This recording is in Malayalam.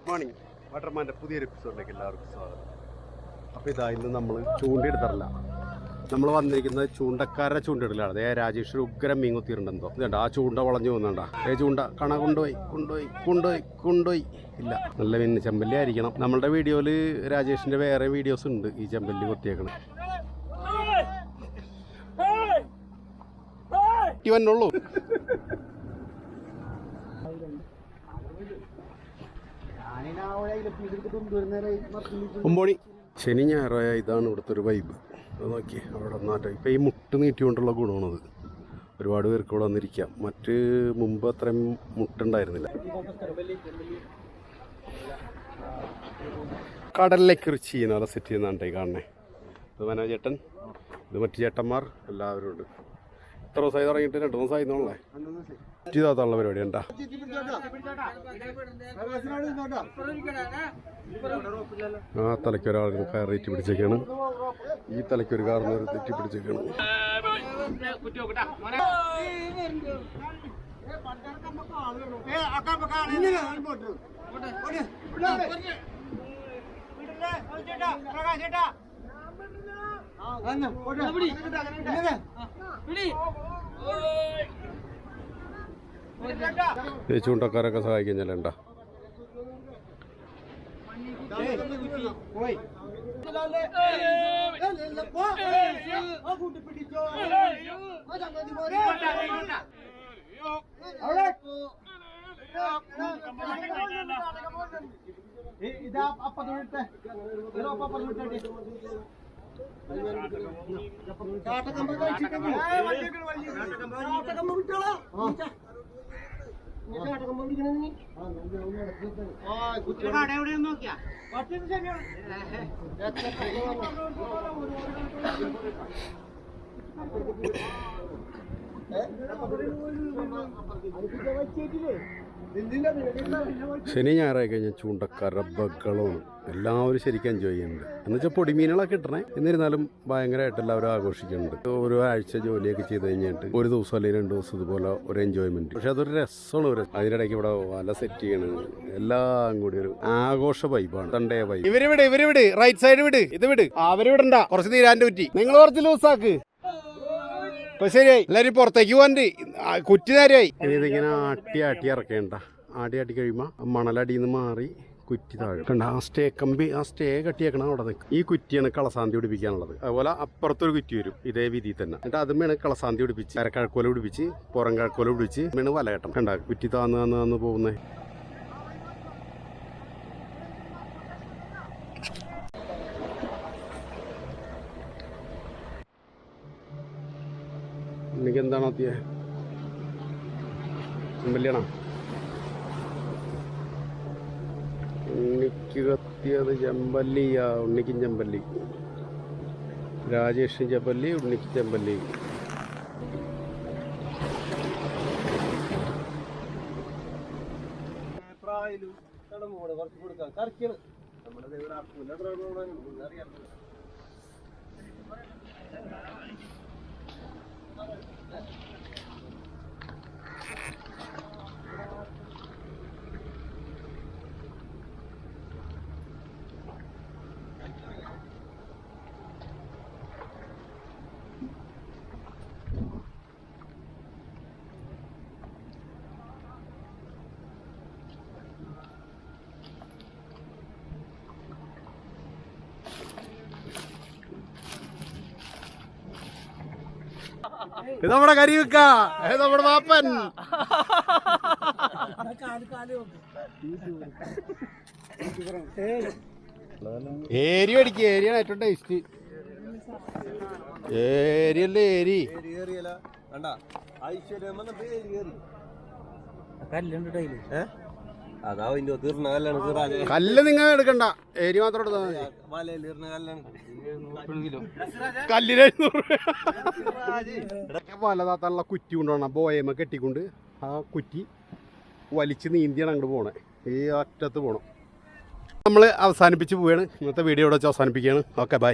Good morning. വാട്ടർമാൻ്റെ പുതിയൊരു എപ്പിസോഡിലേക്ക് എല്ലാവർക്കും സ്വാഗതം. അപ്പോൾ ഇതാ ഇന്ന് നമ്മൾ ചൂണ്ടയെടുത്തറില്ല, നമ്മൾ വന്നിരിക്കുന്നത് ചൂണ്ടക്കാരുടെ ചൂണ്ടയിടലാണ്. അതേ രാജേഷ് ഉഗ്രം മീൻ കുത്തിയിട്ടുണ്ടെന്തോ ഇതുണ്ട്. ആ ചൂണ്ട വളഞ്ഞു പോകുന്നുണ്ടാ. ചൂണ്ട കണ കൊണ്ടുപോയി ഇല്ല. നല്ല മീൻ ചെമ്പല്ലി ആയിരിക്കണം. നമ്മളുടെ വീഡിയോയിൽ രാജേഷിൻ്റെ വേറെ വീഡിയോസ് ഉണ്ട് ഈ ചെമ്പല്ലി കൊത്തിയേക്കണം. വന്നുള്ളൂ. ഒമ്പോണി ശനി ഞായറായ ഇതാണ് ഇവിടുത്തെ ഒരു വൈബ്. അത് നോക്കി അവിടെ നാട്ടെ ഇപ്പം ഈ മുട്ട് നീട്ടിക്കൊണ്ടുള്ള ഗുണമാണത്. ഒരുപാട് പേർക്ക് ഇവിടെ വന്നിരിക്കാം. മുമ്പ് അത്രയും മുട്ടുണ്ടായിരുന്നില്ല. കടലിലേക്ക് കൃഷി ചെയ്യുന്ന പോലെ സെറ്റ് ചെയ്യുന്നുണ്ടേ കാണണേ. ഇത് മനോജ് ചേട്ടൻ, ഇത് മറ്റു ചേട്ടന്മാർ എല്ലാവരും ഉണ്ട്. എത്ര ദിവസമായി തുടങ്ങിയിട്ട്? 2 ദിവസമായി നോളേ. ചുറ്റിതാത്തുള്ള പരിപാടി ഉണ്ടാ. ആ തലയ്ക്കൊരാൾ കയറിയിട്ട് പിടിച്ചേക്കാണ്. ഈ തലയ്ക്കൊരു കാർന്ന് തെറ്റി പിടിച്ചേക്കാണ്. ചൂണ്ടക്കാരൊക്കെ സഹായിക്കാൻ ചെല്ലണ്ട. ശനി ഞായറായി കഴിഞ്ഞാൽ ചൂണ്ടക്കാരുടെ ബഹളമാണ്. എല്ലാവരും ശരിക്കും എൻജോയ് ചെയ്യുന്നുണ്ട്. എന്നുവെച്ചാൽ പൊടിമീനുകളൊക്കെ കിട്ടണേ. എന്നിരുന്നാലും ഭയങ്കരമായിട്ട് എല്ലാവരും ആഘോഷിക്കുന്നുണ്ട്. ഒരു ആഴ്ച ജോലിയൊക്കെ ചെയ്ത് കഴിഞ്ഞിട്ട് ഒരു ദിവസം അല്ലെങ്കിൽ 2 ദിവസം ഇതുപോലെ ഒരു എൻജോയ്മെന്റ്. പക്ഷെ അതൊരു രസമാണ്. അതിനിടയ്ക്ക് ഇവിടെ വല സെറ്റ് ചെയ്യണത് എല്ലാം കൂടി ഒരു ആഘോഷ വൈബാണ്. Sunday vibe. ഇവര് വിട് റൈറ്റ് സൈഡ് വിട്, ഇത് വിട്. അവരിവിടണ്ട, കുറച്ച് തീരാൻ്റെ കുറ്റി നിങ്ങൾ കുറച്ച് ലൂസാക്ക്. ഇപ്പൊ ശരിയായി. എല്ലാവരും പുറത്തേക്ക് പോകാണ്ട് കുറ്റി നേരെയായി. ഇനി ഇതിങ്ങനെ ആട്ടി ഇറക്കേണ്ട. ആട്ടി കഴിയുമ്പോൾ മണലടിയിൽ നിന്ന് മാറി കുറ്റി താഴെ കണ്ട. ആ സ്റ്റേ കട്ടിയേക്കണം അവിടെ നിൽക്കും. ഈ കുറ്റിയാണ് കളസാന്തി പിടിപ്പിക്കാനുള്ളത്. അതുപോലെ അപ്പുറത്തൊരു കുറ്റി വരും ഇതേ വീതിയിൽ തന്നെ. എന്നിട്ട് അതുമേണ് കളസാന്തി പിടിപ്പിച്ച് അരക്കഴക്കോല പിടിപ്പിച്ച് പുറം കഴക്കോല പിടിപ്പിച്ച് മേണ് വല കെട്ടണം. കണ്ട കുറ്റി താന്ന് പോകുന്നേ. എനിക്ക് എന്താണോ എത്തിയേ? ചെമ്പല്ലിയാണോ? ഉണ്ണിക്ക് കത്തിയത് ചെമ്പല്ലിയാ. ഉണ്ണിക്കും ചെമ്പല്ലി, രാജേഷിന് ചെമ്പല്ലി, ഉണ്ണിക്ക് ചെമ്പല്ലി. ഇത് നമ്മുടെ കരിവെക്ക, നമ്മുടെ മാപ്പൻ. ഏരി അടിക്കുക. ഏരിയാണ് ഏറ്റവും ടേസ്റ്റ്. ഏരിയല്ലേ ഏരി. കല്ല് നിങ്ങൾ എടുക്കണ്ട, ഏരി മാത്രം എടുത്താൽ മതി. കല്ലിന് 700 പലതാത്തുള്ള കുറ്റി കൊണ്ടുപോകണം. ബോയമ കെട്ടിക്കൊണ്ട് ആ കുറ്റി വലിച്ച് നീന്തിയാണ് അങ്ങോട്ട് പോകണേ. ഈ അറ്റത്ത് പോകണം. നമ്മൾ അവസാനിപ്പിച്ച് പോവുകയാണ്. ഇന്നത്തെ വീഡിയോ ഇവിടെ വെച്ച് അവസാനിപ്പിക്കുകയാണ്. Okay, by.